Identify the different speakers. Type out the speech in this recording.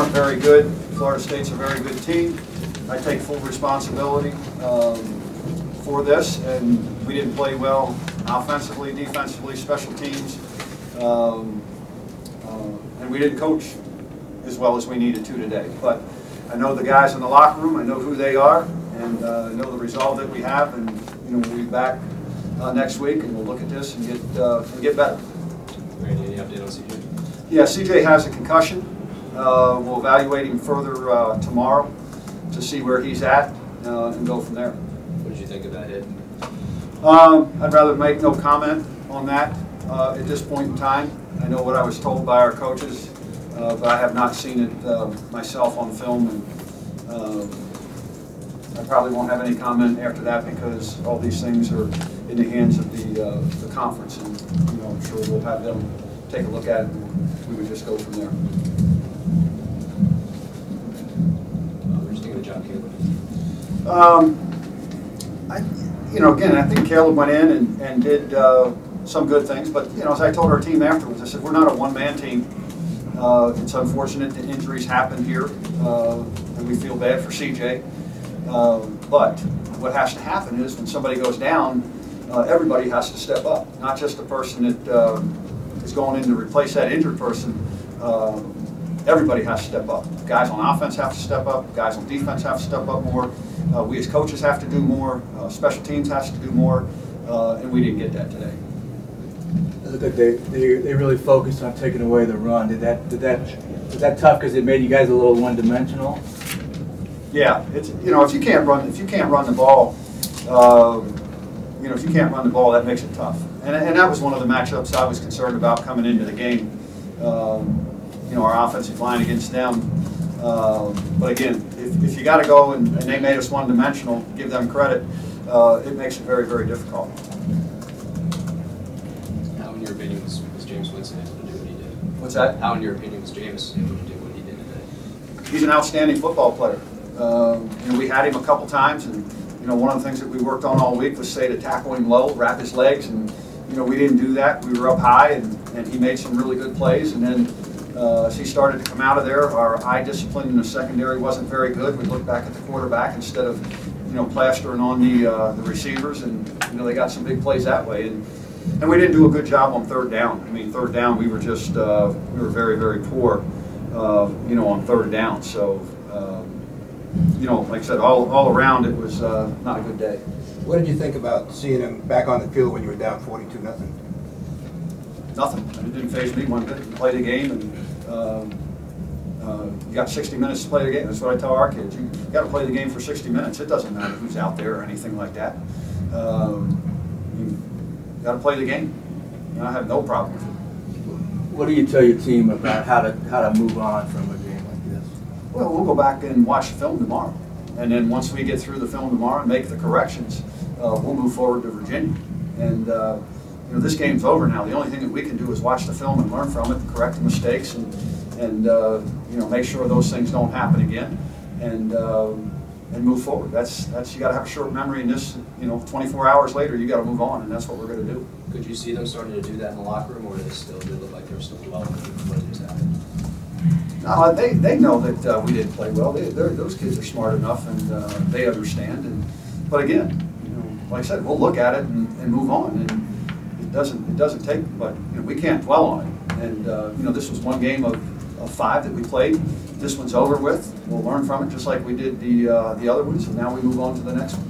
Speaker 1: weren't very good. Florida State's a very good team. I take full responsibility for this, and we didn't play well offensively, defensively, special teams, and we didn't coach as well as we needed to today. But I know the guys in the locker room, I know who they are, and I know the resolve that we have, and we'll be back next week, and we'll look at this and get better.
Speaker 2: Randy, any update on CJ?
Speaker 1: Yeah, CJ has a concussion. We'll evaluate him further tomorrow to see where he's at and go from there.
Speaker 2: What did you think of that hit?
Speaker 1: I'd rather make no comment on that at this point in time. I know what I was told by our coaches, but I have not seen it myself on film, and I probably won't have any comment after that because all these things are in the hands of the conference, and I'm sure we'll have them take a look at it, and we would just go from there.
Speaker 2: What did you think of the job, Caleb?
Speaker 1: Again, I think Caleb went in and did some good things, but as I told our team afterwards, I said we're not a one-man team. It's unfortunate that injuries happen here, and we feel bad for CJ. But what has to happen is when somebody goes down, everybody has to step up, not just the person that is going in to replace that injured person. Everybody has to step up. Guys on offense have to step up. Guys on defense have to step up more. We as coaches have to do more. Special teams has to do more, and we didn't get that today.
Speaker 3: It looked like they really focused on taking away the run. Was that tough because it made you guys a little one-dimensional?
Speaker 1: Yeah, it's if you can't run the ball, if you can't run the ball, that makes it tough. And that was one of the matchups I was concerned about coming into the game. Our offensive line against them. But again, if you got to go and they made us one-dimensional, give them credit, it makes it very, very difficult.
Speaker 2: How, in your opinion, was James Winston able to do what he did?
Speaker 1: What's that?
Speaker 2: How, in your opinion, was James able to do what he did today?
Speaker 1: He's an outstanding football player. We had him a couple times, and one of the things that we worked on all week was say to tackle him low, wrap his legs, and we didn't do that. We were up high, and he made some really good plays, and then as he started to come out of there, our eye discipline in the secondary wasn't very good. We looked back at the quarterback instead of plastering on the receivers, and they got some big plays that way, and we didn't do a good job on third down. I mean, third down we were just we were very, very poor on third down. So like I said, all around it was not a good day.
Speaker 4: What did you think about seeing him back on the field when you were down 42-0?
Speaker 1: Nothing. It didn't faze me one bit. We played the game, and you got 60 minutes to play the game. That's what I tell our kids. You got to play the game for 60 minutes. It doesn't matter who's out there or anything like that. You got to play the game. I have no problem with it.
Speaker 3: What do you tell your team about how to move on from a game like this?
Speaker 1: Well, we'll go back and watch the film tomorrow, and then once we get through the film tomorrow and make the corrections, we'll move forward to Virginia. And this game's over now. The only thing that we can do is watch the film and learn from it, and correct the mistakes, and make sure those things don't happen again, and move forward. That's you got to have a short memory in this. 24 hours later, you got to move on, and that's what we're going to do.
Speaker 2: Could you see them starting to do that in the locker room, or did they look like they were still dwelling on what just happened?
Speaker 1: No, they know that we didn't play well. Those kids are smart enough, and they understand. But again, like I said, we'll look at it and move on. And it doesn't take, but we can't dwell on it. And this was one game of 5 that we played. This one's over with. We'll learn from it just like we did the other ones, and now we move on to the next one.